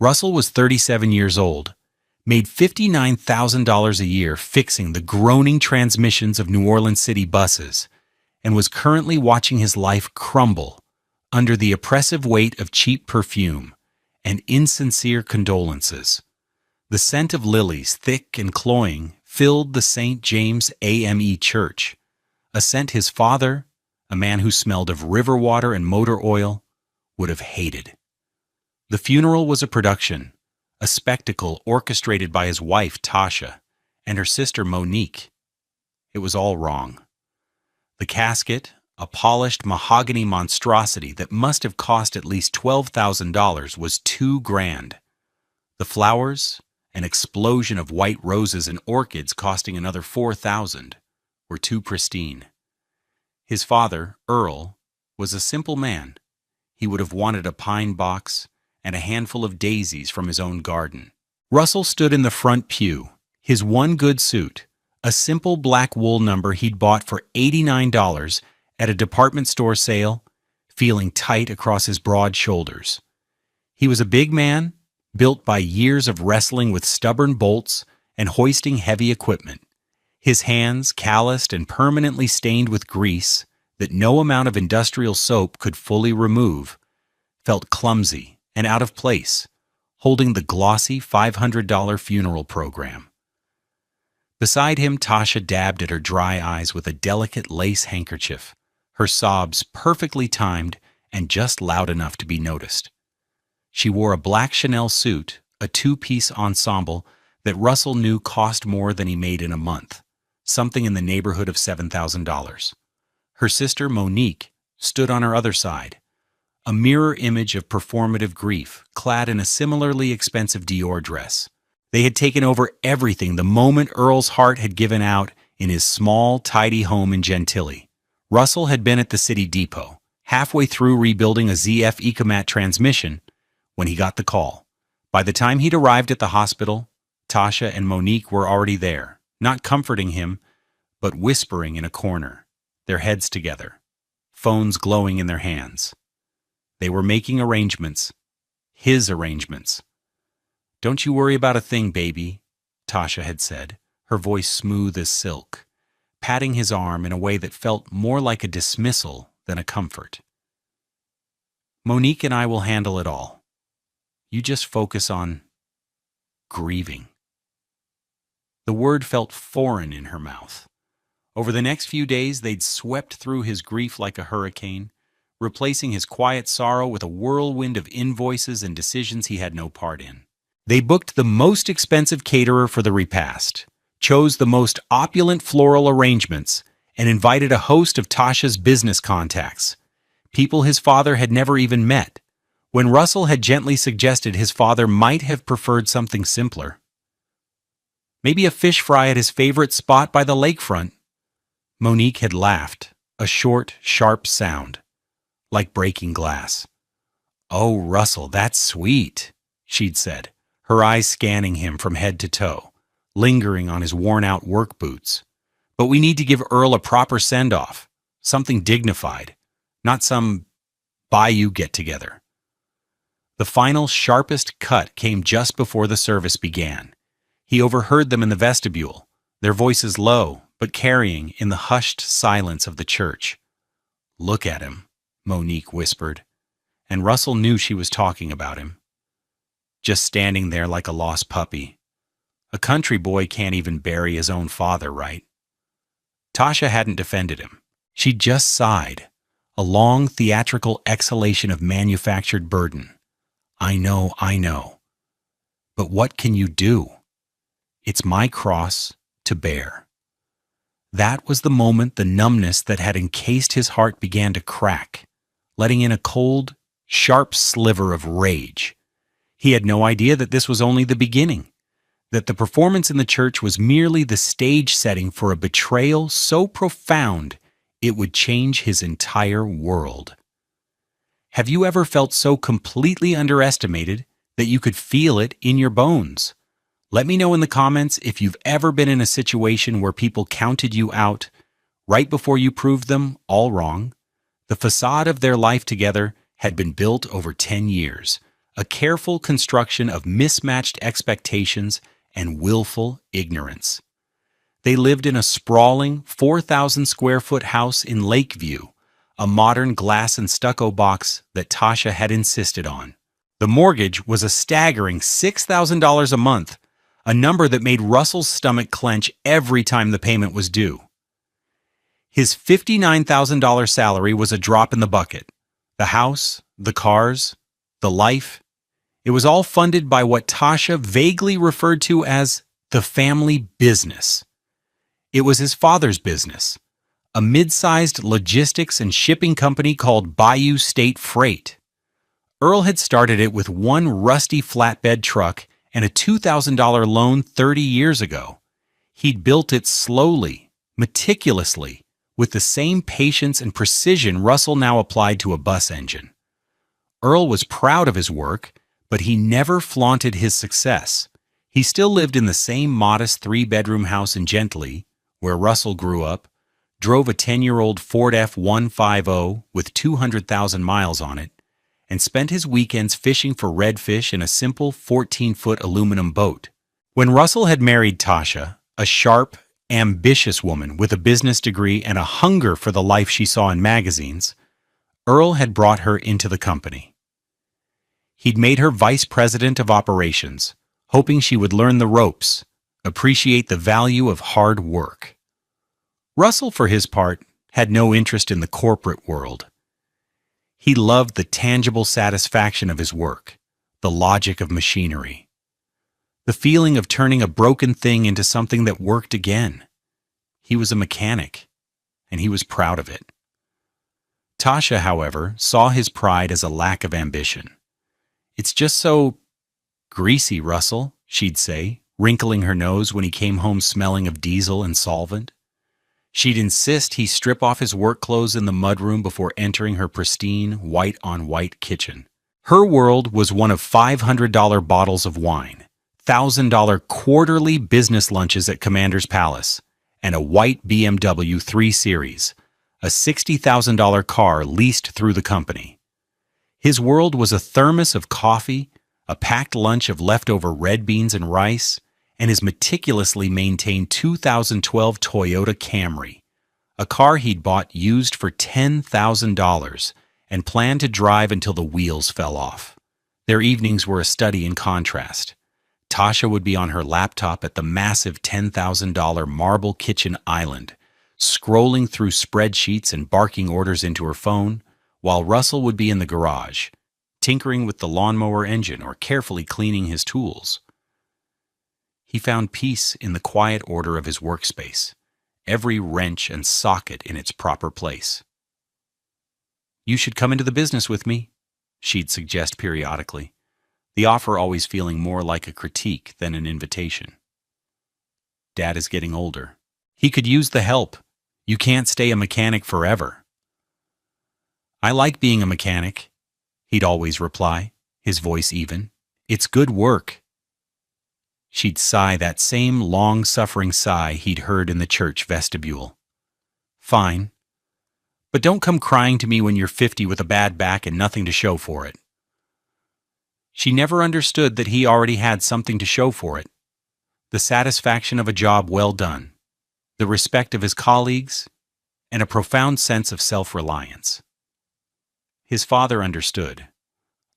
Russell was 37 years old, made $59,000 a year fixing the groaning transmissions of New Orleans City buses, and was currently watching his life crumble under the oppressive weight of cheap perfume and insincere condolences. The scent of lilies, thick and cloying, filled the St. James AME Church, a scent his father, a man who smelled of river water and motor oil, would have hated. The funeral was a production, a spectacle orchestrated by his wife, Tasha, and her sister, Monique. It was all wrong. The casket, a polished mahogany monstrosity that must have cost at least $12,000, was too grand. The flowers, an explosion of white roses and orchids costing another $4,000, were too pristine. His father, Earl, was a simple man. He would have wanted a pine box and a handful of daisies from his own garden. Russell stood in the front pew, his one good suit, a simple black wool number he'd bought for $89 at a department store sale, feeling tight across his broad shoulders. He was a big man, built by years of wrestling with stubborn bolts and hoisting heavy equipment. His hands, calloused and permanently stained with grease that no amount of industrial soap could fully remove, felt clumsy and out of place, holding the glossy $500 funeral program. Beside him, Tasha dabbed at her dry eyes with a delicate lace handkerchief, her sobs perfectly timed and just loud enough to be noticed. She wore a black Chanel suit, a two-piece ensemble that Russell knew cost more than he made in a month, something in the neighborhood of $7,000. Her sister, Monique, stood on her other side, a mirror image of performative grief, clad in a similarly expensive Dior dress. They had taken over everything the moment Earl's heart had given out in his small, tidy home in Gentilly. Russell had been at the city depot, halfway through rebuilding a ZF Ecomat transmission, when he got the call. By the time he'd arrived at the hospital, Tasha and Monique were already there, not comforting him, but whispering in a corner, their heads together, phones glowing in their hands. They were making arrangements, his arrangements. "Don't you worry about a thing, baby," Tasha had said, her voice smooth as silk, patting his arm in a way that felt more like a dismissal than a comfort. "Monique and I will handle it all. You just focus on grieving." The word felt foreign in her mouth. Over the next few days, they'd swept through his grief like a hurricane, replacing his quiet sorrow with a whirlwind of invoices and decisions he had no part in. They booked the most expensive caterer for the repast, chose the most opulent floral arrangements, and invited a host of Tasha's business contacts, people his father had never even met, when Russell had gently suggested his father might have preferred something simpler. Maybe a fish fry at his favorite spot by the lakefront. Monique had laughed, a short, sharp sound, like breaking glass. "Oh, Russell, that's sweet," she'd said, her eyes scanning him from head to toe, lingering on his worn-out work boots. "But we need to give Earl a proper send-off, something dignified, not some bayou get-together." The final, sharpest cut came just before the service began. He overheard them in the vestibule, their voices low but carrying in the hushed silence of the church. "Look at him," Monique whispered, and Russell knew she was talking about him. Just standing there like a lost puppy. A country boy can't even bury his own father, right? Tasha hadn't defended him. She'd just sighed, a long theatrical exhalation of manufactured burden. I know. But what can you do? It's my cross to bear." That was the moment the numbness that had encased his heart began to crack, letting in a cold, sharp sliver of rage. He had no idea that this was only the beginning, that the performance in the church was merely the stage setting for a betrayal so profound it would change his entire world. Have you ever felt so completely underestimated that you could feel it in your bones? Let me know in the comments if you've ever been in a situation where people counted you out right before you proved them all wrong. The facade of their life together had been built over 10 years, a careful construction of mismatched expectations and willful ignorance. They lived in a sprawling 4,000-square-foot house in Lakeview, a modern glass and stucco box that Tasha had insisted on. The mortgage was a staggering $6,000 a month, a number that made Russell's stomach clench every time the payment was due. His $59,000 salary was a drop in the bucket. The house, the cars, the life. It was all funded by what Tasha vaguely referred to as the family business. It was his father's business, a mid-sized logistics and shipping company called Bayou State Freight. Earl had started it with one rusty flatbed truck and a $2,000 loan 30 years ago. He'd built it slowly, meticulously, with the same patience and precision Russell now applied to a bus engine. Earl was proud of his work, but he never flaunted his success. He still lived in the same modest three-bedroom house in Gentley, where Russell grew up, drove a 10-year-old Ford F-150 with 200,000 miles on it, and spent his weekends fishing for redfish in a simple 14-foot aluminum boat. When Russell had married Tasha, a sharp, ambitious woman with a business degree and a hunger for the life she saw in magazines, Earl had brought her into the company. He'd made her vice president of operations, hoping she would learn the ropes, appreciate the value of hard work. Russell, for his part, had no interest in the corporate world. He loved the tangible satisfaction of his work, the logic of machinery, the feeling of turning a broken thing into something that worked again. He was a mechanic, and he was proud of it. Tasha, however, saw his pride as a lack of ambition. "It's just so greasy, Russell," she'd say, wrinkling her nose when he came home smelling of diesel and solvent. She'd insist he strip off his work clothes in the mudroom before entering her pristine, white-on-white kitchen. Her world was one of $500 bottles of wine, $1,000 quarterly business lunches at Commander's Palace, and a white BMW 3 Series, a $60,000 car leased through the company. His world was a thermos of coffee, a packed lunch of leftover red beans and rice, and his meticulously maintained 2012 Toyota Camry, a car he'd bought used for $10,000 and planned to drive until the wheels fell off. Their evenings were a study in contrast. Tasha would be on her laptop at the massive $10,000 marble kitchen island, scrolling through spreadsheets and barking orders into her phone, while Russell would be in the garage, tinkering with the lawnmower engine or carefully cleaning his tools. He found peace in the quiet order of his workspace, every wrench and socket in its proper place. "You should come into the business with me," she'd suggest periodically, the offer always feeling more like a critique than an invitation. "Dad is getting older. He could use the help. You can't stay a mechanic forever." "I like being a mechanic," he'd always reply, his voice even. "It's good work." She'd sigh that same long-suffering sigh he'd heard in the church vestibule. "Fine. But don't come crying to me when you're 50 with a bad back and nothing to show for it." She never understood that he already had something to show for it. The satisfaction of a job well done, the respect of his colleagues, and a profound sense of self-reliance. His father understood.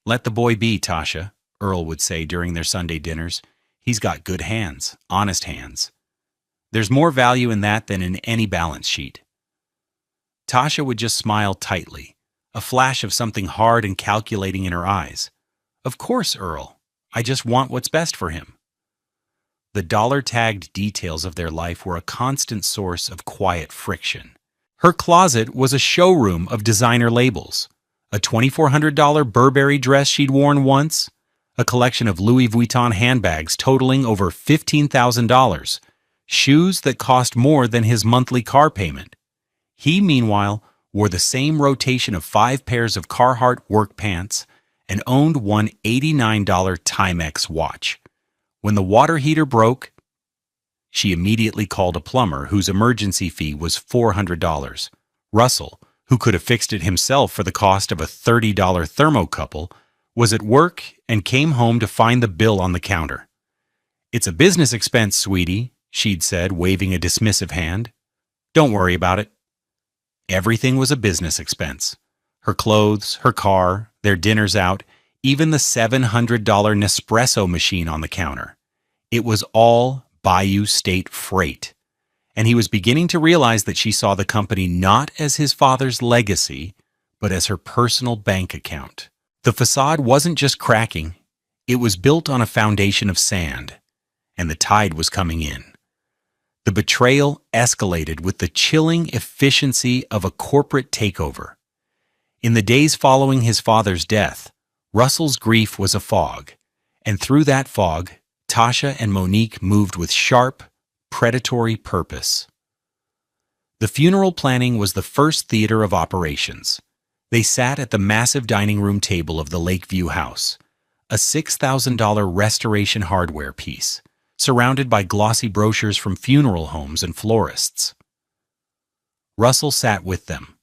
"Let the boy be, Tasha," Earl would say during their Sunday dinners. "He's got good hands, honest hands. There's more value in that than in any balance sheet." Tasha would just smile tightly, a flash of something hard and calculating in her eyes. "Of course, Earl. I just want what's best for him." The dollar-tagged details of their life were a constant source of quiet friction. Her closet was a showroom of designer labels, a $2,400 Burberry dress she'd worn once, a collection of Louis Vuitton handbags totaling over $15,000, shoes that cost more than his monthly car payment. He, meanwhile, wore the same rotation of 5 pairs of Carhartt work pants and owned one $89 Timex watch. When the water heater broke, she immediately called a plumber whose emergency fee was $400. Russell, who could have fixed it himself for the cost of a $30 thermocouple, was at work and came home to find the bill on the counter. "It's a business expense, sweetie," she'd said, waving a dismissive hand. "Don't worry about it." Everything was a business expense. Her clothes, her car, their dinners out, even the $700 Nespresso machine on the counter. It was all Bayou State Freight. And he was beginning to realize that she saw the company not as his father's legacy, but as her personal bank account. The facade wasn't just cracking, it was built on a foundation of sand, and the tide was coming in. The betrayal escalated with the chilling efficiency of a corporate takeover. In the days following his father's death, Russell's grief was a fog, and through that fog, Tasha and Monique moved with sharp, predatory purpose. The funeral planning was the first theater of operations. They sat at the massive dining room table of the Lakeview house, a $6,000 restoration hardware piece, surrounded by glossy brochures from funeral homes and florists. Russell sat with them,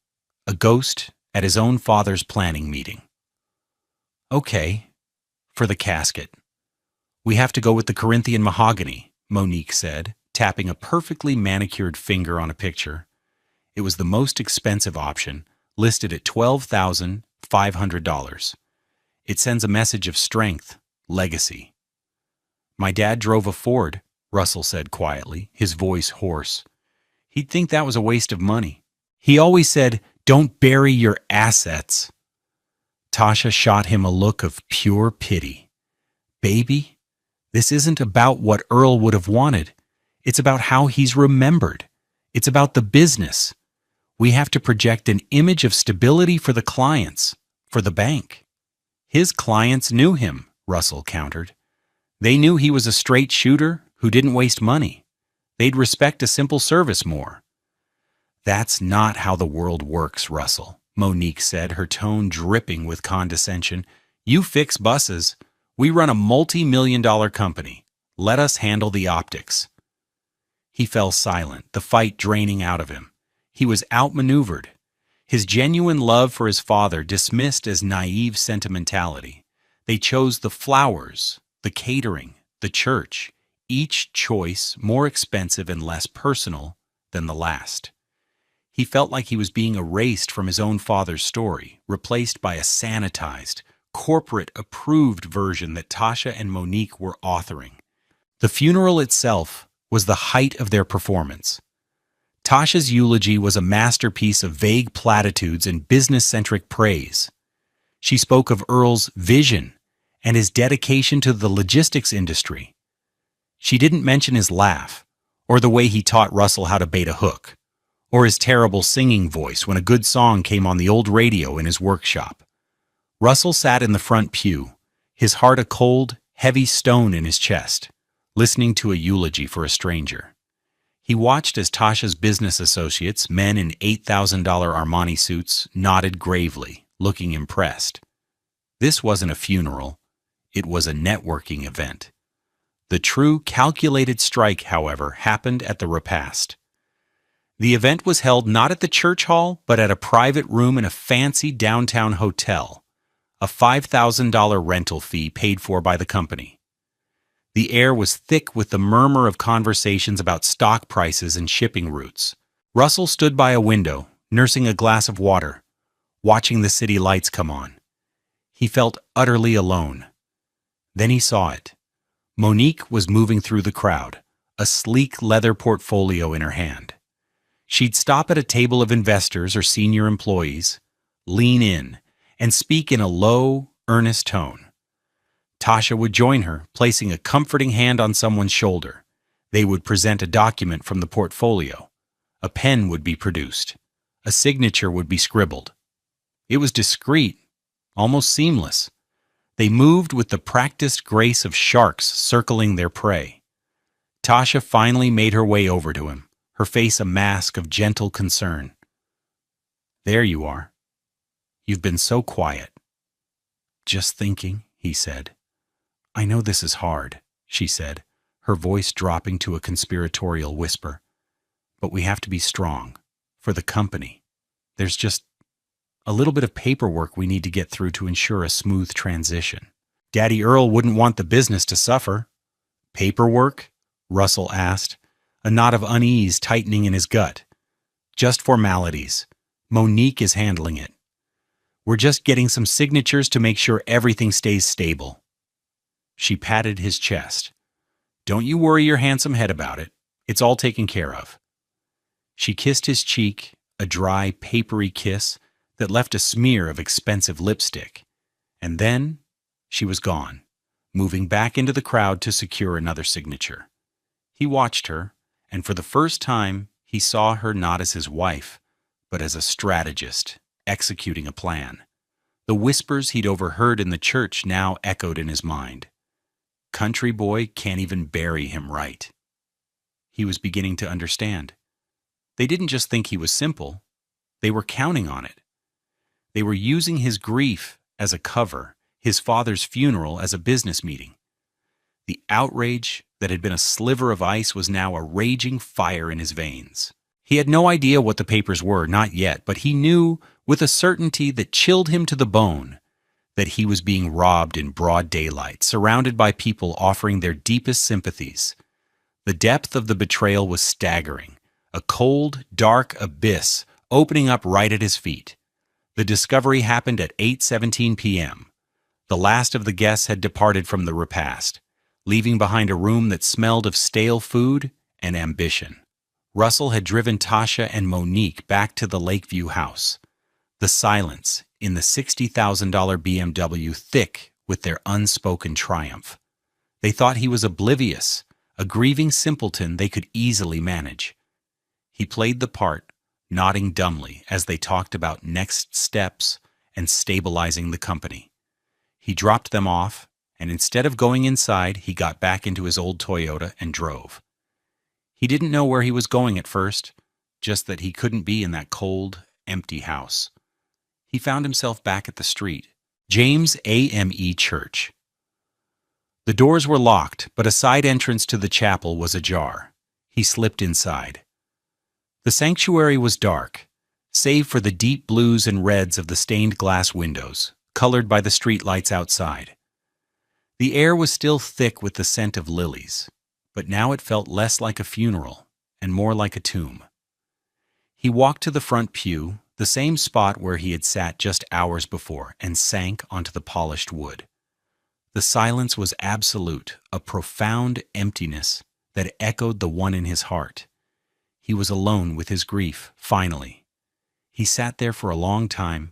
a ghost at his own father's planning meeting. "Okay, for the casket. We have to go with the Corinthian mahogany," Monique said, tapping a perfectly manicured finger on a picture. It was the most expensive option, listed at $12,500. It sends a message of strength, legacy. "My dad drove a Ford," Russell said quietly, his voice hoarse. "He'd think that was a waste of money. He always said, 'Don't bury your assets.'" Tasha shot him a look of pure pity. "Baby, this isn't about what Earl would have wanted. It's about how he's remembered. It's about the business. We have to project an image of stability for the clients, for the bank." "His clients knew him," Russell countered. "They knew he was a straight shooter who didn't waste money. They'd respect a simple service more." "That's not how the world works, Russell," Monique said, her tone dripping with condescension. "You fix buses. We run a multi-million-dollar company. Let us handle the optics." He fell silent, the fight draining out of him. He was outmaneuvered. His genuine love for his father dismissed as naive sentimentality. They chose the flowers, the catering, the church, each choice more expensive and less personal than the last. He felt like he was being erased from his own father's story, replaced by a sanitized, corporate-approved version that Tasha and Monique were authoring. The funeral itself was the height of their performance. Tasha's eulogy was a masterpiece of vague platitudes and business-centric praise. She spoke of Earl's vision and his dedication to the logistics industry. She didn't mention his laugh, or the way he taught Russell how to bait a hook, or his terrible singing voice when a good song came on the old radio in his workshop. Russell sat in the front pew, his heart a cold, heavy stone in his chest, listening to a eulogy for a stranger. He watched as Tasha's business associates, men in $8,000 Armani suits, nodded gravely, looking impressed. This wasn't a funeral. It was a networking event. The true calculated strike, however, happened at the repast. The event was held not at the church hall, but at a private room in a fancy downtown hotel, a $5,000 rental fee paid for by the company. The air was thick with the murmur of conversations about stock prices and shipping routes. Russell stood by a window, nursing a glass of water, watching the city lights come on. He felt utterly alone. Then he saw it. Monique was moving through the crowd, a sleek leather portfolio in her hand. She'd stop at a table of investors or senior employees, lean in, and speak in a low, earnest tone. Tasha would join her, placing a comforting hand on someone's shoulder. They would present a document from the portfolio. A pen would be produced. A signature would be scribbled. It was discreet, almost seamless. They moved with the practiced grace of sharks circling their prey. Tasha finally made her way over to him, her face a mask of gentle concern. "There you are. You've been so quiet." "Just thinking," he said. "I know this is hard," she said, her voice dropping to a conspiratorial whisper. "But we have to be strong. For the company. There's just A little bit of paperwork we need to get through to ensure a smooth transition. Daddy Earl wouldn't want the business to suffer. Paperwork? Russell asked, a knot of unease tightening in his gut. Just formalities. Monique is handling it. We're just getting some signatures to make sure everything stays stable. She patted his chest. Don't you worry your handsome head about it. It's all taken care of. She kissed his cheek, a dry, papery kiss that left a smear of expensive lipstick. And then she was gone, moving back into the crowd to secure another signature. He watched her, and for the first time, he saw her not as his wife, but as a strategist, executing a plan. The whispers he'd overheard in the church now echoed in his mind. Country boy can't even bury him right. He was beginning to understand. They didn't just think he was simple. They were counting on it. They were using his grief as a cover, his father's funeral as a business meeting. The outrage that had been a sliver of ice was now a raging fire in his veins. He had no idea what the papers were, not yet, but he knew with a certainty that chilled him to the bone that he was being robbed in broad daylight, surrounded by people offering their deepest sympathies. The depth of the betrayal was staggering, a cold, dark abyss opening up right at his feet. The discovery happened at 8:17 p.m. The last of the guests had departed from the repast, leaving behind a room that smelled of stale food and ambition. Russell had driven Tasha and Monique back to the Lakeview house. The silence in the $60,000 BMW thick with their unspoken triumph. They thought he was oblivious, a grieving simpleton they could easily manage. He played the part, nodding dumbly as they talked about next steps and stabilizing the company. He dropped them off, and instead of going inside, he got back into his old Toyota and drove. He didn't know where he was going at first, just that he couldn't be in that cold, empty house. He found himself back at the street, James AME Church. The doors were locked, but a side entrance to the chapel was ajar. He slipped inside. The sanctuary was dark, save for the deep blues and reds of the stained glass windows, colored by the streetlights outside. The air was still thick with the scent of lilies, but now it felt less like a funeral and more like a tomb. He walked to the front pew, the same spot where he had sat just hours before, and sank onto the polished wood. The silence was absolute, a profound emptiness that echoed the one in his heart. He was alone with his grief, finally. He sat there for a long time,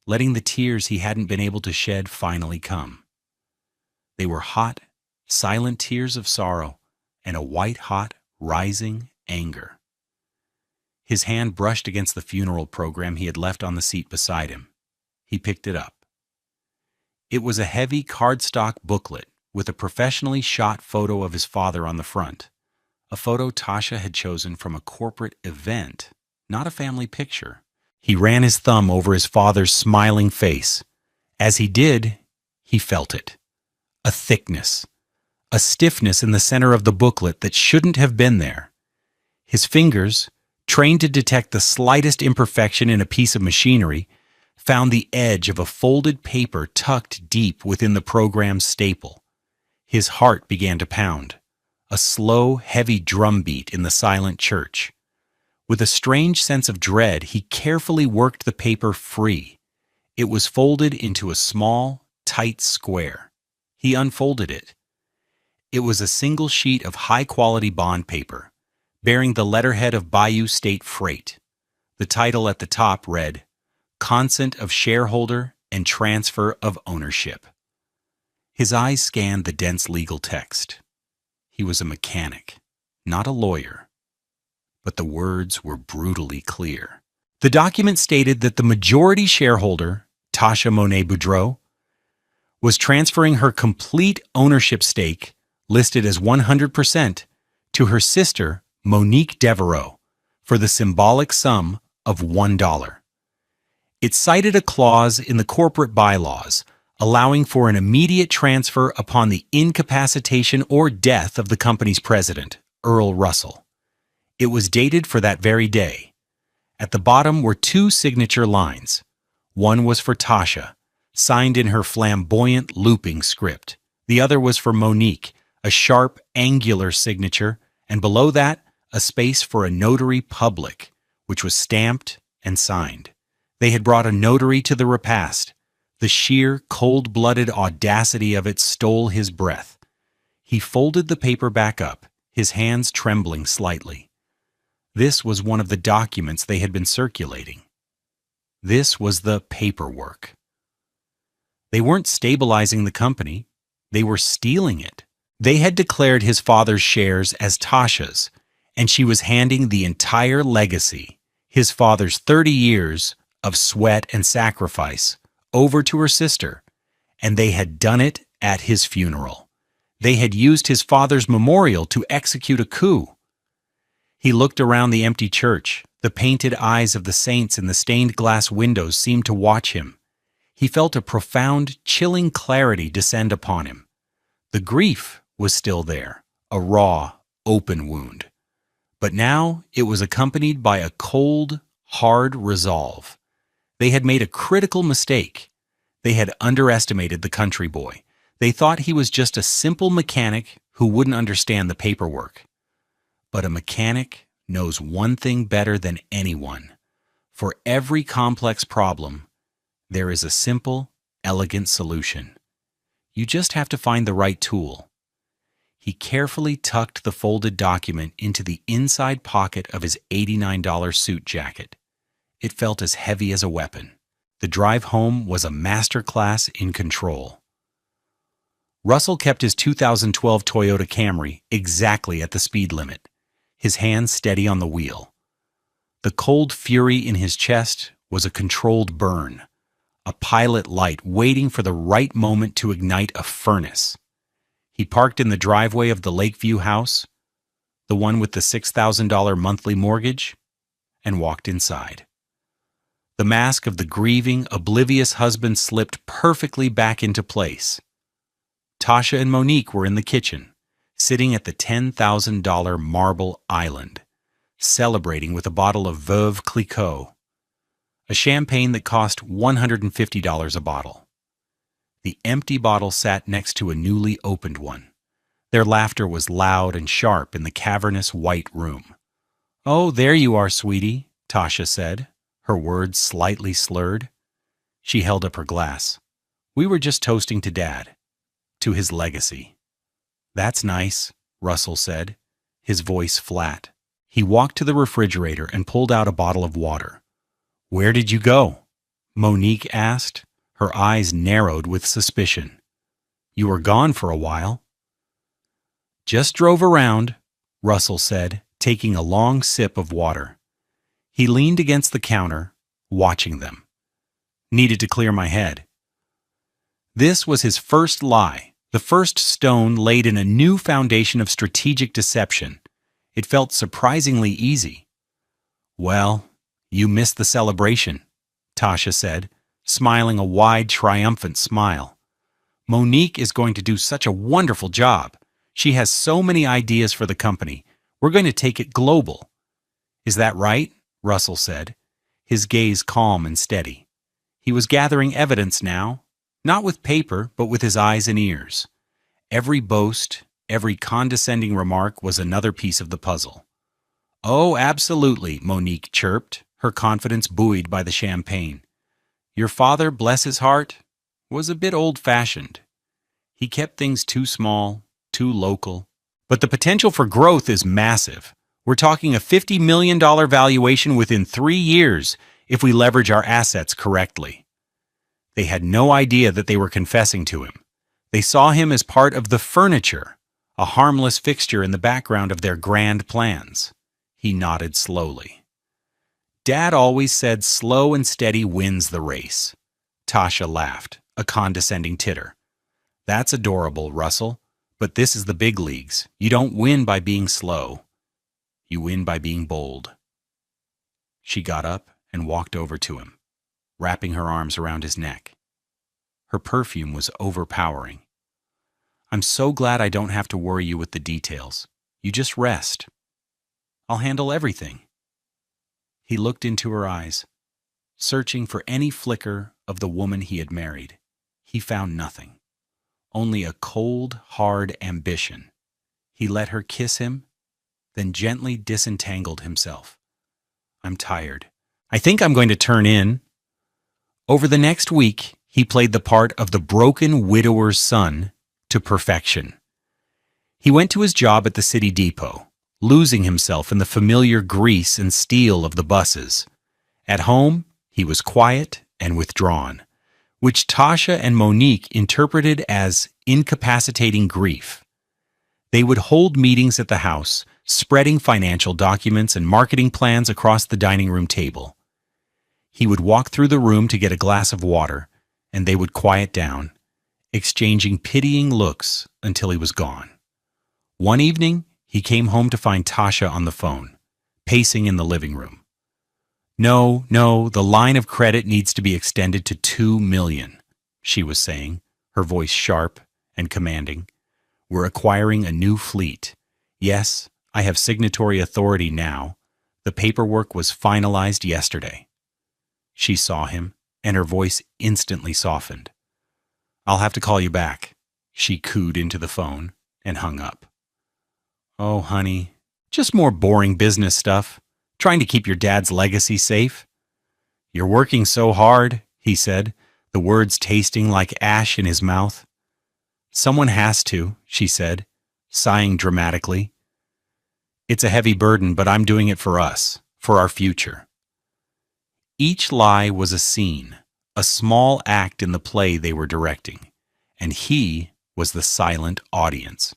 letting the tears he hadn't been able to shed finally come. They were hot, silent tears of sorrow and a white-hot, rising anger. His hand brushed against the funeral program he had left on the seat beside him. He picked it up. It was a heavy cardstock booklet with a professionally shot photo of his father on the front, a photo Tasha had chosen from a corporate event, not a family picture. He ran his thumb over his father's smiling face. As he did, he felt it. A thickness, a stiffness in the center of the booklet that shouldn't have been there. His fingers, trained to detect the slightest imperfection in a piece of machinery, found the edge of a folded paper tucked deep within the program's staple. His heart began to pound, a slow, heavy drumbeat in the silent church. With a strange sense of dread, he carefully worked the paper free. It was folded into a small, tight square. He unfolded it. It was a single sheet of high-quality bond paper, bearing the letterhead of Bayou State Freight. The title at the top read, Consent of Shareholder and Transfer of Ownership. His eyes scanned the dense legal text. He was a mechanic, not a lawyer, but the words were brutally clear. The document stated that the majority shareholder, Tasha Monet Boudreau, was transferring her complete ownership stake, listed as 100%, to her sister, Monique Devereaux, for the symbolic sum of $1. It cited a clause in the corporate bylaws allowing for an immediate transfer upon the incapacitation or death of the company's president, Earl Russell. It was dated for that very day. At the bottom were two signature lines, One was for Tasha, signed in her flamboyant looping script. The other was for Monique, a sharp, angular signature, and below that, a space for a notary public, which was stamped and signed. They had brought a notary to the repast. The sheer, cold-blooded audacity of it stole his breath. He folded the paper back up, his hands trembling slightly. This was one of the documents they had been circulating. This was the paperwork. They weren't stabilizing the company. They were stealing it. They had declared his father's shares as Tasha's, and she was handing the entire legacy, his father's 30 years of sweat and sacrifice, over to her sister, and they had done it at his funeral. They had used his father's memorial to execute a coup. He looked around the empty church. The painted eyes of the saints in the stained glass windows seemed to watch him. He felt a profound, chilling clarity descend upon him. The grief was still there, a raw, open wound. But now it was accompanied by a cold, hard resolve. They had made a critical mistake. They had underestimated the country boy. They thought he was just a simple mechanic who wouldn't understand the paperwork. But a mechanic knows one thing better than anyone. For every complex problem, there is a simple, elegant solution. You just have to find the right tool. He carefully tucked the folded document into the inside pocket of his $89 suit jacket. It felt as heavy as a weapon. The drive home was a masterclass in control. Russell kept his 2012 Toyota Camry exactly at the speed limit, his hands steady on the wheel. The cold fury in his chest was a controlled burn, a pilot light waiting for the right moment to ignite a furnace. He parked in the driveway of the Lakeview house, the one with the $6,000 monthly mortgage, and walked inside. The mask of the grieving, oblivious husband slipped perfectly back into place. Tasha and Monique were in the kitchen, sitting at the $10,000 marble island, celebrating with a bottle of Veuve Clicquot, a champagne that cost $150 a bottle. The empty bottle sat next to a newly opened one. Their laughter was loud and sharp in the cavernous white room. "Oh, there you are, sweetie," Tasha said, her words slightly slurred. She held up her glass. "We were just toasting to Dad, to his legacy." "That's nice," Russell said, his voice flat. He walked to the refrigerator and pulled out a bottle of water. "Where did you go?" Monique asked, her eyes narrowed with suspicion. "You were gone for a while." "Just drove around," Russell said, taking a long sip of water. He leaned against the counter, watching them. "Needed to clear my head." This was his first lie, the first stone laid in a new foundation of strategic deception. It felt surprisingly easy. "Well, you missed the celebration," Tasha said, smiling a wide, triumphant smile. "Monique is going to do such a wonderful job. She has so many ideas for the company. We're going to take it global." "Is that right?" Russell said, his gaze calm and steady. He was gathering evidence now, not with paper, but with his eyes and ears. Every boast, every condescending remark was another piece of the puzzle. "Oh, absolutely," Monique chirped, her confidence buoyed by the champagne. "Your father, bless his heart, was a bit old-fashioned. He kept things too small, too local. But the potential for growth is massive. We're talking a $50 million valuation within 3 years if we leverage our assets correctly." They had no idea that they were confessing to him. They saw him as part of the furniture, a harmless fixture in the background of their grand plans. He nodded slowly. "Dad always said slow and steady wins the race." Tasha laughed, a condescending titter. "That's adorable, Russell, but this is the big leagues. You don't win by being slow. You win by being bold." She got up and walked over to him, wrapping her arms around his neck. Her perfume was overpowering. "I'm so glad I don't have to worry you with the details. You just rest. I'll handle everything." He looked into her eyes. searching for any flicker of the woman he had married. He found nothing, only a cold, hard ambition. He let her kiss him, then gently disentangled himself. I'm tired. I think I'm going to turn in. Over the next week, he played the part of the broken widower's son to perfection. He went to his job at the city depot, losing himself in the familiar grease and steel of the buses. At home, he was quiet and withdrawn, which Tasha and Monique interpreted as incapacitating grief. They would hold meetings at the house, spreading financial documents and marketing plans across the dining room table. He would walk through the room to get a glass of water, and they would quiet down, exchanging pitying looks until he was gone. One evening, he came home to find Tasha on the phone, pacing in the living room. No, the line of credit needs to be extended to $2 million, she was saying, her voice sharp and commanding. We're acquiring a new fleet. Yes, I have signatory authority now. The paperwork was finalized yesterday. She saw him, and her voice instantly softened. I'll have to call you back, she cooed into the phone and hung up. Oh, honey, just more boring business stuff, trying to keep your dad's legacy safe. You're working so hard, he said, the words tasting like ash in his mouth. Someone has to, she said, sighing dramatically. It's a heavy burden, but I'm doing it for us, for our future. Each lie was a scene, a small act in the play they were directing, and he was the silent audience.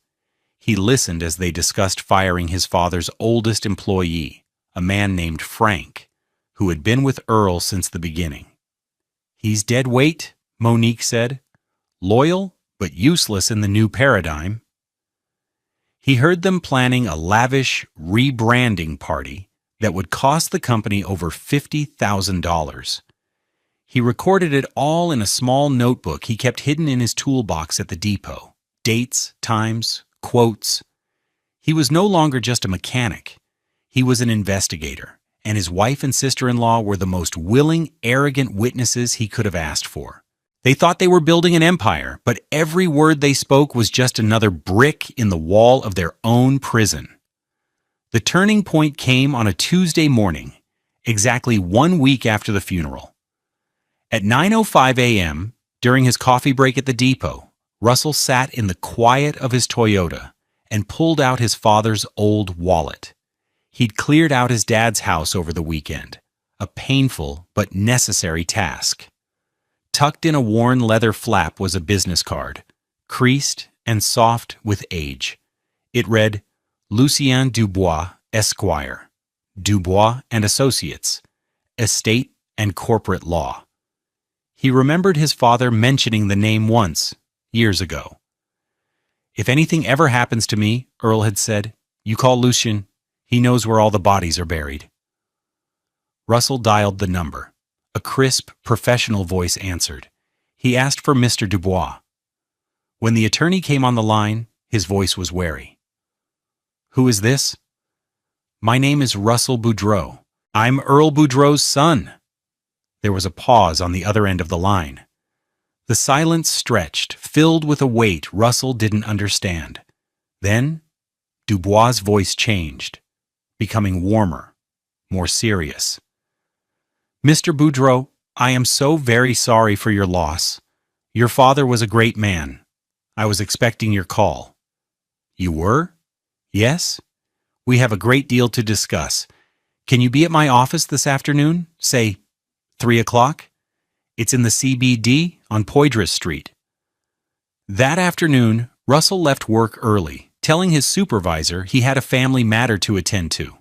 He listened as they discussed firing his father's oldest employee, a man named Frank, who had been with Earl since the beginning. He's dead weight, Monique said. Loyal, but useless in the new paradigm. He heard them planning a lavish rebranding party that would cost the company over $50,000. He recorded it all in a small notebook he kept hidden in his toolbox at the depot. Dates, times, quotes. He was no longer just a mechanic. He was an investigator, and his wife and sister-in-law were the most willing, arrogant witnesses he could have asked for. They thought they were building an empire, but every word they spoke was just another brick in the wall of their own prison. The turning point came on a Tuesday morning, exactly 1 week after the funeral. At 9:05 a.m., during his coffee break at the depot, Russell sat in the quiet of his Toyota and pulled out his father's old wallet. He'd cleared out his dad's house over the weekend, a painful but necessary task. Tucked in a worn leather flap was a business card, creased and soft with age. It read, Lucien Dubois, Esquire, Dubois and Associates, Estate and Corporate Law. He remembered his father mentioning the name once, years ago. If anything ever happens to me, Earl had said, you call Lucien. He knows where all the bodies are buried. Russell dialed the number. A crisp, professional voice answered. He asked for Mr. Dubois. When the attorney came on the line, his voice was wary. Who is this? My name is Russell Boudreau. I'm Earl Boudreau's son. There was a pause on the other end of the line. The silence stretched, filled with a weight Russell didn't understand. Then, Dubois' voice changed, becoming warmer, more serious. Mr. Boudreau, I am so very sorry for your loss. Your father was a great man. I was expecting your call. You were? Yes? We have a great deal to discuss. Can you be at my office this afternoon? Say, 3 o'clock? It's in the CBD on Poydras Street. That afternoon, Russell left work early, telling his supervisor he had a family matter to attend to.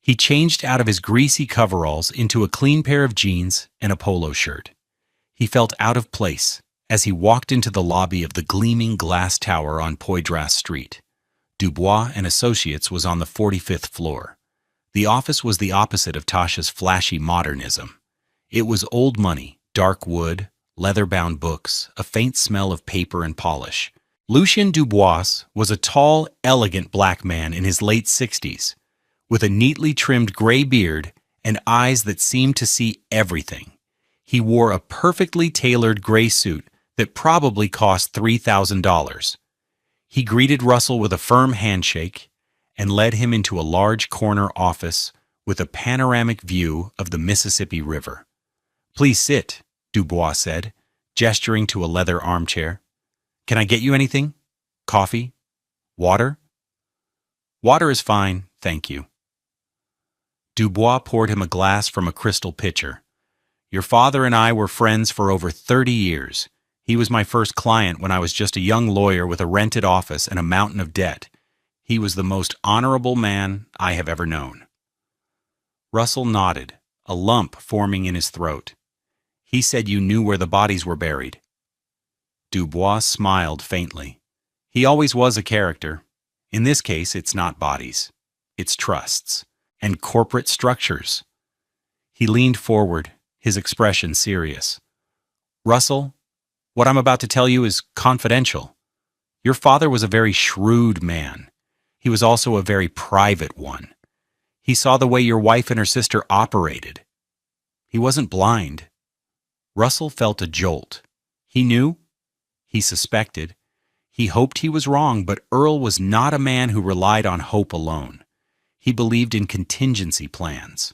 He changed out of his greasy coveralls into a clean pair of jeans and a polo shirt. He felt out of place as he walked into the lobby of the gleaming glass tower on Poydras Street. Dubois and Associates was on the 45th floor. The office was the opposite of Tasha's flashy modernism. It was old money, dark wood, leather-bound books, a faint smell of paper and polish. Lucien Dubois was a tall, elegant black man in his late 60s, with a neatly trimmed gray beard and eyes that seemed to see everything. He wore a perfectly tailored gray suit that probably cost $3,000. He greeted Russell with a firm handshake and led him into a large corner office with a panoramic view of the Mississippi River. "Please sit," Dubois said, gesturing to a leather armchair. "Can I get you anything? Coffee? Water?" "Water is fine, thank you." Dubois poured him a glass from a crystal pitcher. "Your father and I were friends for over 30 years. He was my first client when I was just a young lawyer with a rented office and a mountain of debt. He was the most honorable man I have ever known." Russell nodded, a lump forming in his throat. "He said you knew where the bodies were buried." Dubois smiled faintly. "He always was a character. In this case, it's not bodies. It's trusts and corporate structures." He leaned forward, his expression serious. "Russell, what I'm about to tell you is confidential. Your father was a very shrewd man. He was also a very private one. He saw the way your wife and her sister operated. He wasn't blind." Russell felt a jolt. He knew. He suspected. He hoped he was wrong, but Earl was not a man who relied on hope alone. He believed in contingency plans.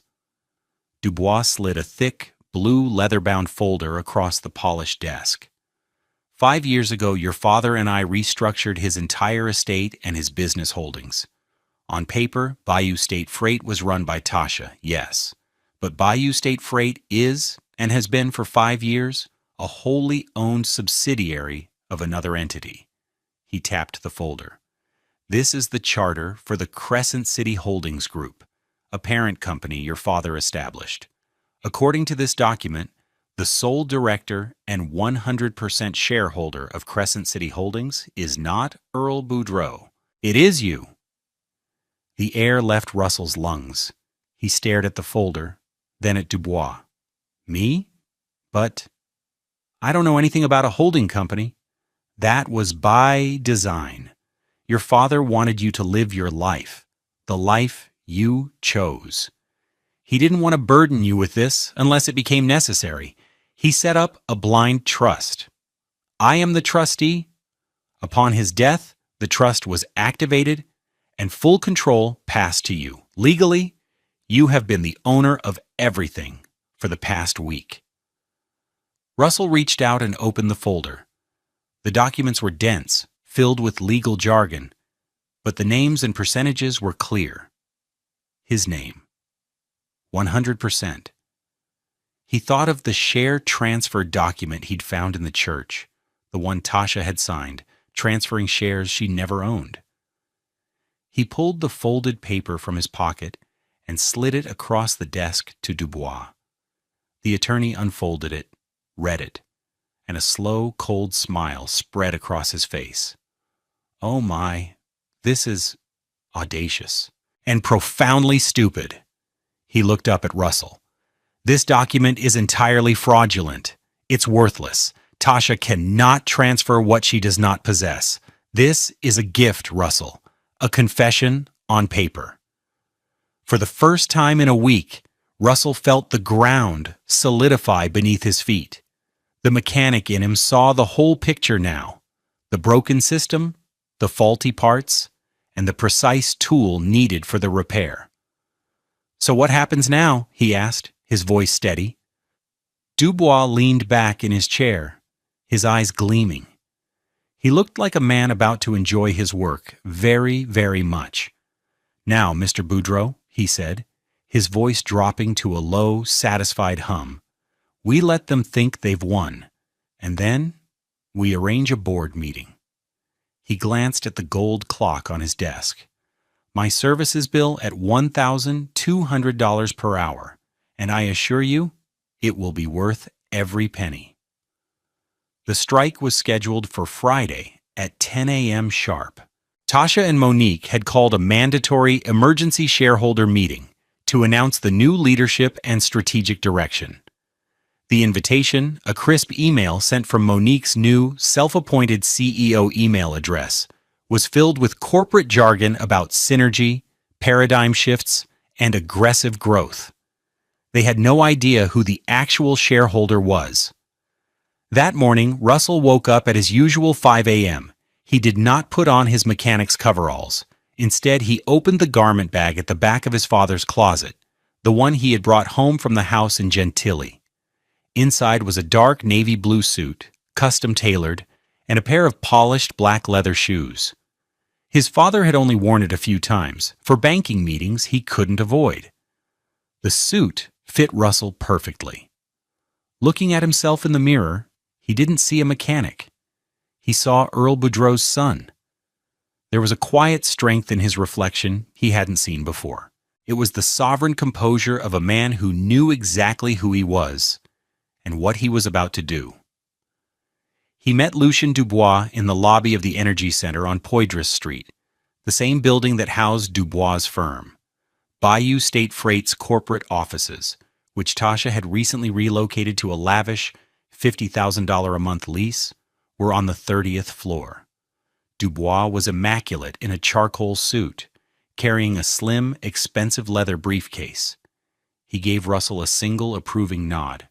Dubois slid a thick, blue leather-bound folder across the polished desk. 5 years ago, your father and I restructured his entire estate and his business holdings. On paper, Bayou State Freight was run by Tasha, yes. But Bayou State Freight is, and has been for 5 years, a wholly owned subsidiary of another entity. He tapped the folder. "This is the charter for the Crescent City Holdings Group, a parent company your father established. According to this document, the sole director and 100% shareholder of Crescent City Holdings is not Earl Boudreau. It is you." The air left Russell's lungs. He stared at the folder, then at Dubois. "Me? But I don't know anything about a holding company. That was by design. Your father wanted you to live your life, the life you chose. He didn't want to burden you with this unless it became necessary. He set up a blind trust. I am the trustee. Upon his death, the trust was activated and full control passed to you. Legally, you have been the owner of everything for the past week." Russell reached out and opened the folder. The documents were dense, filled with legal jargon, but the names and percentages were clear. His name. 100%. He thought of the share transfer document he'd found in the church, the one Tasha had signed, transferring shares she never owned. He pulled the folded paper from his pocket and slid it across the desk to Dubois. The attorney unfolded it, read it, and a slow, cold smile spread across his face. "Oh my, this is audacious and profoundly stupid." He looked up at Russell. "This document is entirely fraudulent. It's worthless. Tasha cannot transfer what she does not possess. This is a gift, Russell. A confession on paper." For the first time in a week, Russell felt the ground solidify beneath his feet. The mechanic in him saw the whole picture now: the broken system, the faulty parts, and the precise tool needed for the repair. "So what happens now?" he asked, his voice steady. Dubois leaned back in his chair, his eyes gleaming. He looked like a man about to enjoy his work very, very much. "Now, Mr. Boudreau," he said, his voice dropping to a low, satisfied hum, "we let them think they've won, and then we arrange a board meeting." He glanced at the gold clock on his desk. "My services bill at $1,200 per hour, and I assure you, it will be worth every penny." The strike was scheduled for Friday at 10 a.m. sharp. Tasha and Monique had called a mandatory emergency shareholder meeting to announce the new leadership and strategic direction. The invitation, a crisp email sent from Monique's new, self-appointed CEO email address, was filled with corporate jargon about synergy, paradigm shifts, and aggressive growth. They had no idea who the actual shareholder was. That morning, Russell woke up at his usual 5 a.m. He did not put on his mechanic's coveralls. Instead, he opened the garment bag at the back of his father's closet, the one he had brought home from the house in Gentilly. Inside was a dark navy blue suit, custom tailored, and a pair of polished black leather shoes. His father had only worn it a few times, for banking meetings he couldn't avoid. The suit fit Russell perfectly. Looking at himself in the mirror, he didn't see a mechanic. He saw Earl Boudreau's son. There was a quiet strength in his reflection he hadn't seen before. It was the sovereign composure of a man who knew exactly who he was and what he was about to do. He met Lucien Dubois in the lobby of the Energy Center on Poydras Street, the same building that housed Dubois' firm. Bayou State Freight's corporate offices, which Tasha had recently relocated to a lavish $50,000 a month lease, were on the 30th floor. Dubois was immaculate in a charcoal suit, carrying a slim, expensive leather briefcase. He gave Russell a single approving nod.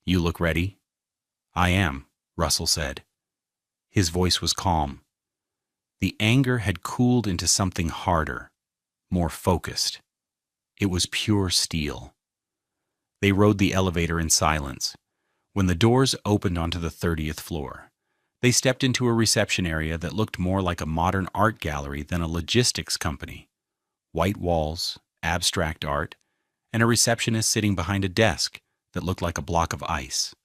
"You look ready?" "I am," Russell said. His voice was calm. The anger had cooled into something harder, more focused. It was pure steel. They rode the elevator in silence. When the doors opened onto the 30th floor, they stepped into a reception area that looked more like a modern art gallery than a logistics company. White walls, abstract art, and a receptionist sitting behind a desk that looked like a block of ice.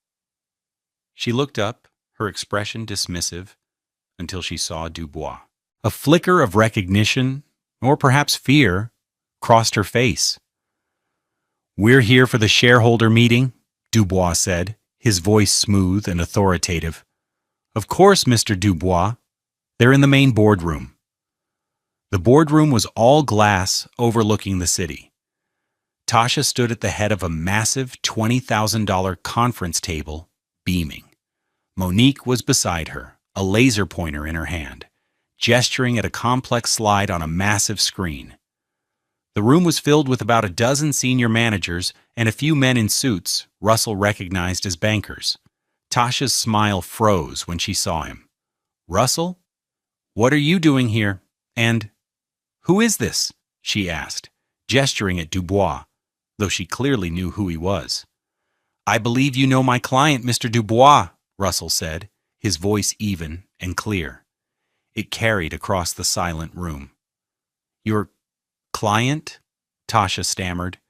She looked up, her expression dismissive, until she saw Dubois. A flicker of recognition, or perhaps fear, crossed her face. "We're here for the shareholder meeting," Dubois said, his voice smooth and authoritative. "Of course, Mr. Dubois. They're in the main boardroom." The boardroom was all glass overlooking the city. Tasha stood at the head of a massive $20,000 conference table, beaming. Monique was beside her, a laser pointer in her hand, gesturing at a complex slide on a massive screen. The room was filled with about a dozen senior managers and a few men in suits Russell recognized as bankers. Tasha's smile froze when she saw him. "Russell? What are you doing here? And who is this?" she asked, gesturing at Dubois, though she clearly knew who he was. "I believe you know my client, Mr. Dubois," Russell said, his voice even and clear. It carried across the silent room. "Your client?" Tasha stammered,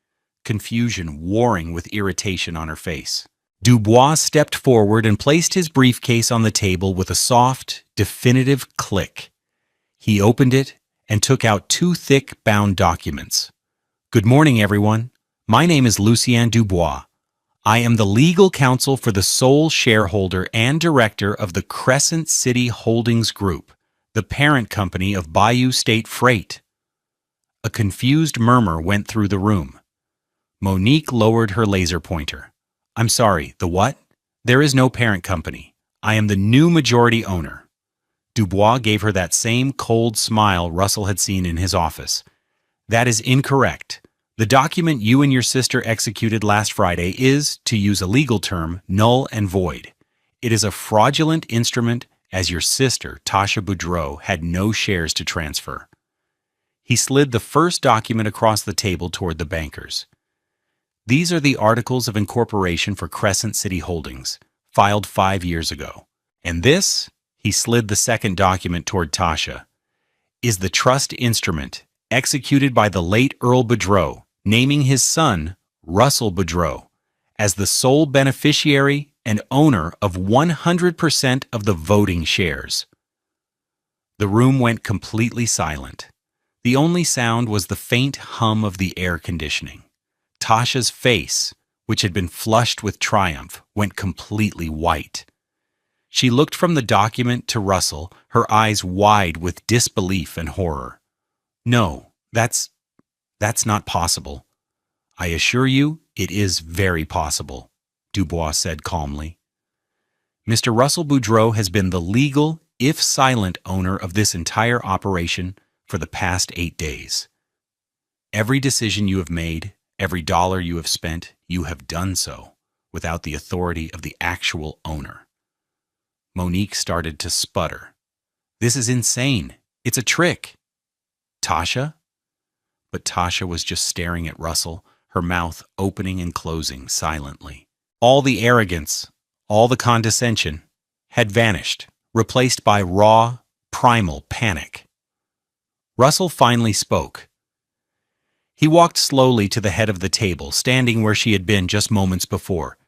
confusion warring with irritation on her face. Dubois stepped forward and placed his briefcase on the table with a soft, definitive click. He opened it and took out two thick, bound documents. "Good morning, everyone. My name is Lucien Dubois. I am the legal counsel for the sole shareholder and director of the Crescent City Holdings Group, the parent company of Bayou State Freight." A confused murmur went through the room. Monique lowered her laser pointer. "I'm sorry, the what? There is no parent company. I am the new majority owner." Dubois gave her that same cold smile Russell had seen in his office. "That is incorrect. The document you and your sister executed last Friday is, to use a legal term, null and void. It is a fraudulent instrument, as your sister, Tasha Boudreau, had no shares to transfer." He slid the first document across the table toward the bankers. "These are the articles of incorporation for Crescent City Holdings, filed 5 years ago. And this," he slid the second document toward Tasha, "is the trust instrument executed by the late Earl Boudreau, naming his son, Russell Boudreau, as the sole beneficiary and owner of 100% of the voting shares." The room went completely silent. The only sound was the faint hum of the air conditioning. Tasha's face, which had been flushed with triumph, went completely white. She looked from the document to Russell, her eyes wide with disbelief and horror. "No, that's not possible." "I assure you, it is very possible," Dubois said calmly. "Mr. Russell Boudreau has been the legal, if silent, owner of this entire operation for the past 8 days. Every decision you have made, Every dollar you have spent, you have done so without the authority of the actual owner. Monique started to sputter. This is insane. It's a trick. Tasha? But Tasha was just staring at Russell, her mouth opening and closing silently. All the arrogance, all the condescension, had vanished, replaced by raw, primal panic. Russell finally spoke. He walked slowly to the head of the table, standing where she had been just moments before.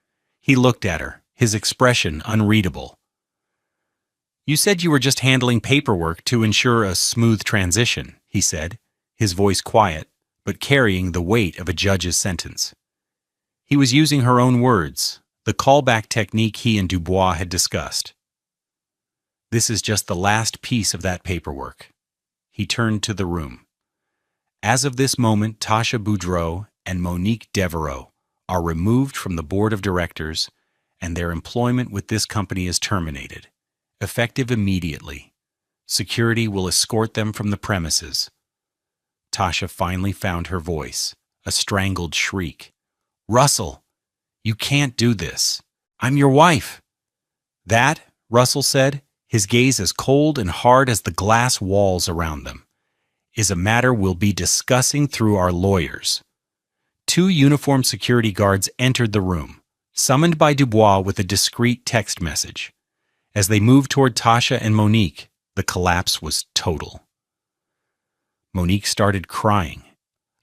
He looked at her, his expression unreadable. "You said you were just handling paperwork to ensure a smooth transition," he said, his voice quiet, but carrying the weight of a judge's sentence. He was using her own words, the callback technique he and Dubois had discussed. "This is just the last piece of that paperwork." He turned to the room. "As of this moment, Tasha Boudreau and Monique Devereaux are removed from the board of directors, and their employment with this company is terminated, effective immediately. Security will escort them from the premises." Tasha finally found her voice, a strangled shriek. "Russell, you can't do this. I'm your wife." "That," Russell said, his gaze as cold and hard as the glass walls around them, "is a matter we'll be discussing through our lawyers." Two uniformed security guards entered the room, summoned by Dubois with a discreet text message. As they moved toward Tasha and Monique, the collapse was total. Monique started crying,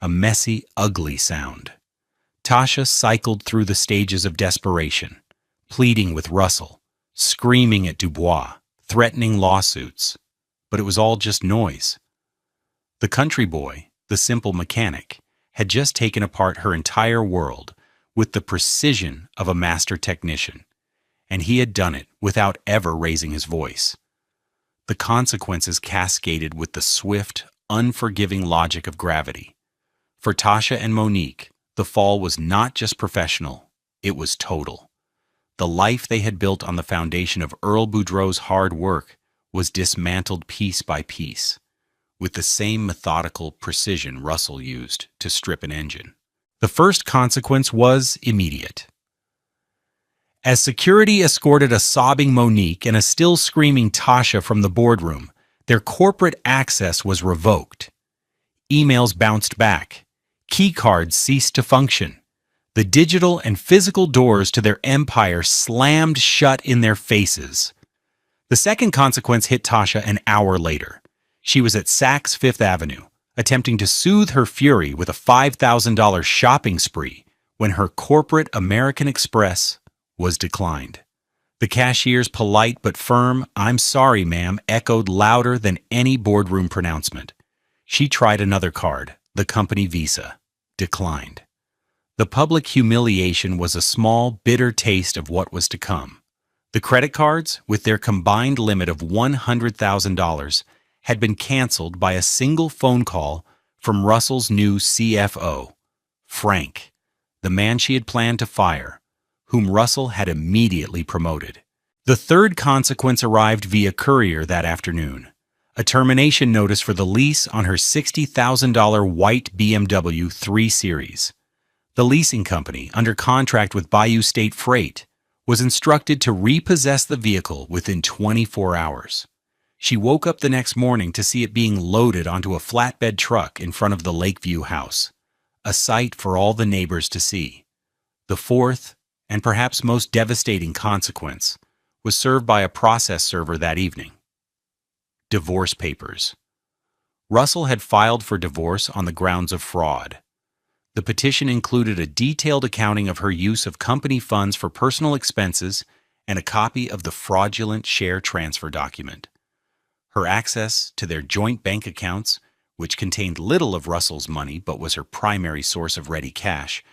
a messy, ugly sound. Tasha cycled through the stages of desperation, pleading with Russell, screaming at Dubois, threatening lawsuits. But it was all just noise. The country boy, the simple mechanic, had just taken apart her entire world with the precision of a master technician, and he had done it without ever raising his voice. The consequences cascaded with the swift, unforgiving logic of gravity. For Tasha and Monique, the fall was not just professional, it was total. The life they had built on the foundation of Earl Boudreau's hard work was dismantled piece by piece, with the same methodical precision Russell used to strip an engine. The first consequence was immediate. As security escorted a sobbing Monique and a still screaming Tasha from the boardroom, their corporate access was revoked. Emails bounced back. Key cards ceased to function. The digital and physical doors to their empire slammed shut in their faces. The second consequence hit Tasha an hour later. She was at Saks Fifth Avenue, attempting to soothe her fury with a $5,000 shopping spree when her corporate American Express was declined. The cashier's polite but firm "I'm sorry, ma'am" echoed louder than any boardroom pronouncement. She tried another card, the company Visa. Declined. The public humiliation was a small, bitter taste of what was to come. The credit cards, with their combined limit of $100,000, had been canceled by a single phone call from Russell's new CFO, Frank, the man she had planned to fire, whom Russell had immediately promoted. The third consequence arrived via courier that afternoon, a termination notice for the lease on her $60,000 white BMW 3 Series. The leasing company, under contract with Bayou State Freight, was instructed to repossess the vehicle within 24 hours. She woke up the next morning to see it being loaded onto a flatbed truck in front of the Lakeview house, a sight for all the neighbors to see. The fourth, and perhaps most devastating consequence, was served by a process server that evening. Divorce papers. Russell had filed for divorce on the grounds of fraud. The petition included a detailed accounting of her use of company funds for personal expenses and a copy of the fraudulent share transfer document. Her access to their joint bank accounts, which contained little of Russell's money but was her primary source of ready cash,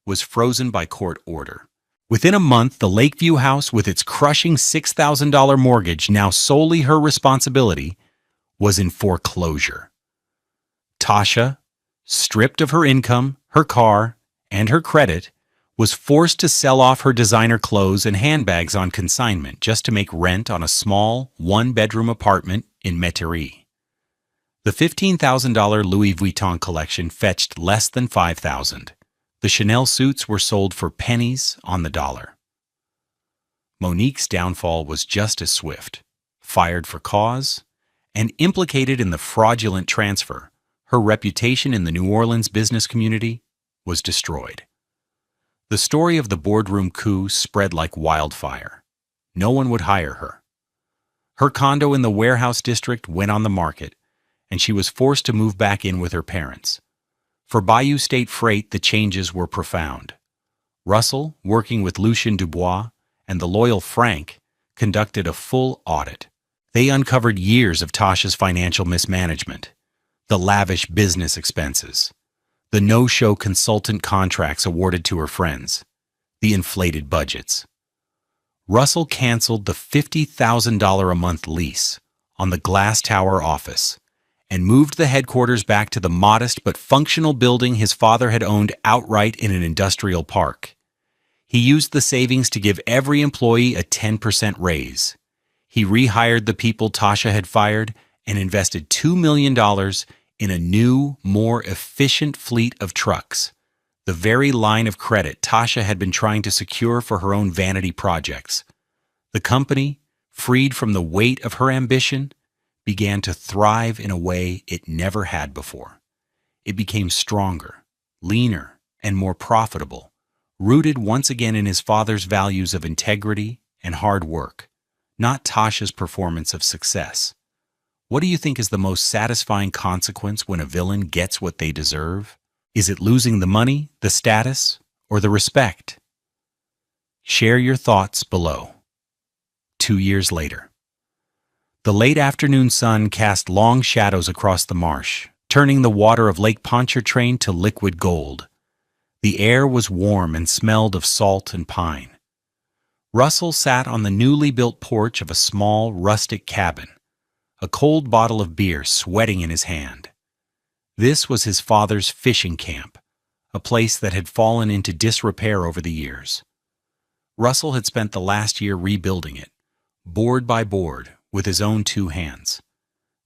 was frozen by court order. Within a month, the Lakeview house, with its crushing $6,000 mortgage now solely her responsibility, was in foreclosure. Tasha, stripped of her income, her car, and her credit, was forced to sell off her designer clothes and handbags on consignment just to make rent on a small, one-bedroom apartment in Metairie. The $15,000 Louis Vuitton collection fetched less than $5,000. The Chanel suits were sold for pennies on the dollar. Monique's downfall was just as swift. Fired for cause and implicated in the fraudulent transfer, her reputation in the New Orleans business community was destroyed. The story of the boardroom coup spread like wildfire. No one would hire her. Her condo in the warehouse district went on the market, and she was forced to move back in with her parents. For Bayou State Freight, the changes were profound. Russell, working with Lucien Dubois and the loyal Frank, conducted a full audit. They uncovered years of Tasha's financial mismanagement, the lavish business expenses, the no-show consultant contracts awarded to her friends, the inflated budgets. Russell canceled the $50,000 a month lease on the Glass Tower office and moved the headquarters back to the modest but functional building his father had owned outright in an industrial park. He used the savings to give every employee a 10% raise. He rehired the people Tasha had fired and invested $2 million in a new, more efficient fleet of trucks, the very line of credit Tasha had been trying to secure for her own vanity projects. The company, freed from the weight of her ambition, began to thrive in a way it never had before. It became stronger, leaner, and more profitable, rooted once again in his father's values of integrity and hard work, not Tasha's performance of success. What do you think is the most satisfying consequence when a villain gets what they deserve? Is it losing the money, the status, or the respect? Share your thoughts below. 2 years later. The late afternoon sun cast long shadows across the marsh, turning the water of Lake Pontchartrain to liquid gold. The air was warm and smelled of salt and pine. Russell sat on the newly built porch of a small, rustic cabin, a cold bottle of beer sweating in his hand. This was his father's fishing camp, a place that had fallen into disrepair over the years. Russell had spent the last year rebuilding it, board by board, with his own 2 hands.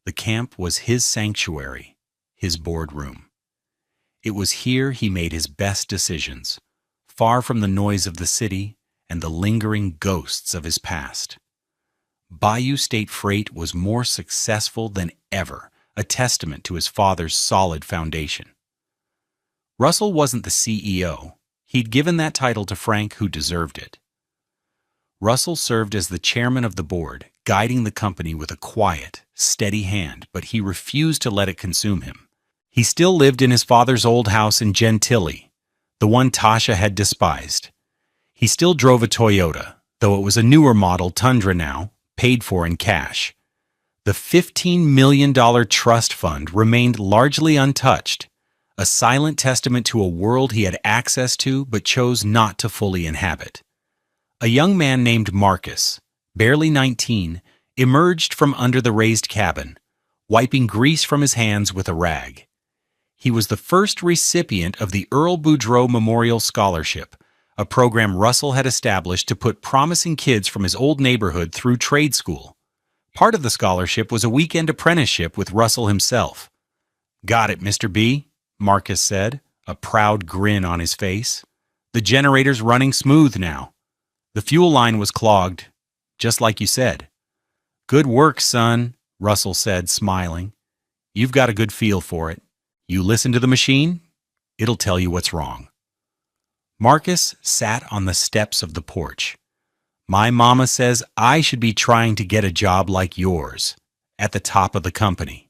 The camp was his sanctuary, his boardroom. It was here he made his best decisions, far from the noise of the city and the lingering ghosts of his past. Bayou State Freight was more successful than ever, a testament to his father's solid foundation. Russell wasn't the CEO. He'd given that title to Frank, who deserved it. Russell served as the chairman of the board, guiding the company with a quiet, steady hand, but he refused to let it consume him. He still lived in his father's old house in Gentilly, the one Tasha had despised. He still drove a Toyota, though it was a newer model Tundra now, paid for in cash. The $15 million trust fund remained largely untouched, a silent testament to a world he had access to but chose not to fully inhabit. A young man named Marcus, barely 19, emerged from under the raised cabin, wiping grease from his hands with a rag. He was the first recipient of the Earl Boudreau Memorial Scholarship, a program Russell had established to put promising kids from his old neighborhood through trade school. Part of the scholarship was a weekend apprenticeship with Russell himself. "Got it, Mr. B," Marcus said, a proud grin on his face. "The generator's running smooth now. The fuel line was clogged, just like you said." "Good work, son," Russell said, smiling. "You've got a good feel for it. You listen to the machine, it'll tell you what's wrong." Marcus sat on the steps of the porch. "My mama says I should be trying to get a job like yours, at the top of the company."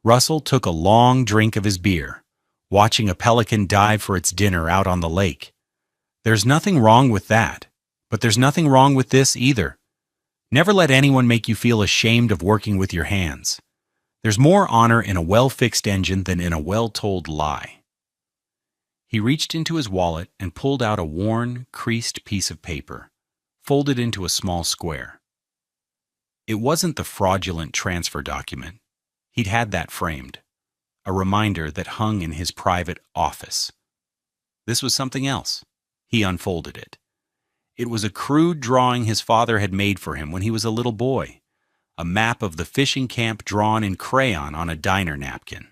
Russell took a long drink of his beer, watching a pelican dive for its dinner out on the lake. There's nothing wrong with that, but there's nothing wrong with this either. Never let anyone make you feel ashamed of working with your hands. There's more honor in a well-fixed engine than in a well-told lie. He reached into his wallet and pulled out a worn, creased piece of paper, folded into a small square. It wasn't the fraudulent transfer document. He'd had that framed, a reminder that hung in his private office. This was something else. He unfolded it. It was a crude drawing his father had made for him when he was a little boy, a map of the fishing camp drawn in crayon on a diner napkin.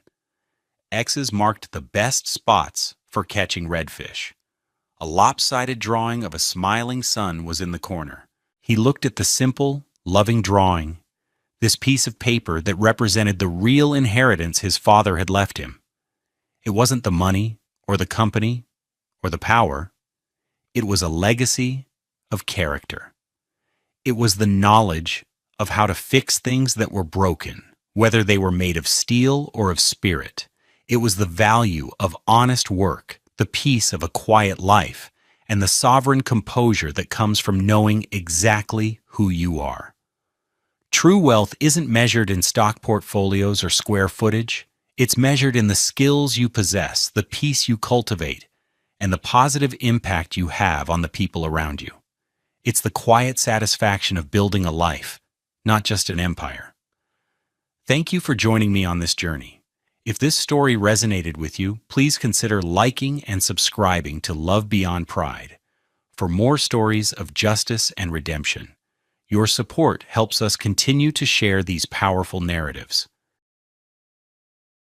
X's marked the best spots for catching redfish. A lopsided drawing of a smiling sun was in the corner. He looked at the simple, loving drawing, this piece of paper that represented the real inheritance his father had left him. It wasn't the money, or the company, or the power. It was a legacy of character. It was the knowledge of how to fix things that were broken, whether they were made of steel or of spirit. It was the value of honest work, the peace of a quiet life, and the sovereign composure that comes from knowing exactly who you are. True wealth isn't measured in stock portfolios or square footage. It's measured in the skills you possess, the peace you cultivate, and the positive impact you have on the people around you. It's the quiet satisfaction of building a life, not just an empire. Thank you for joining me on this journey. If this story resonated with you, please consider liking and subscribing to Love Beyond Pride for more stories of justice and redemption. Your support helps us continue to share these powerful narratives.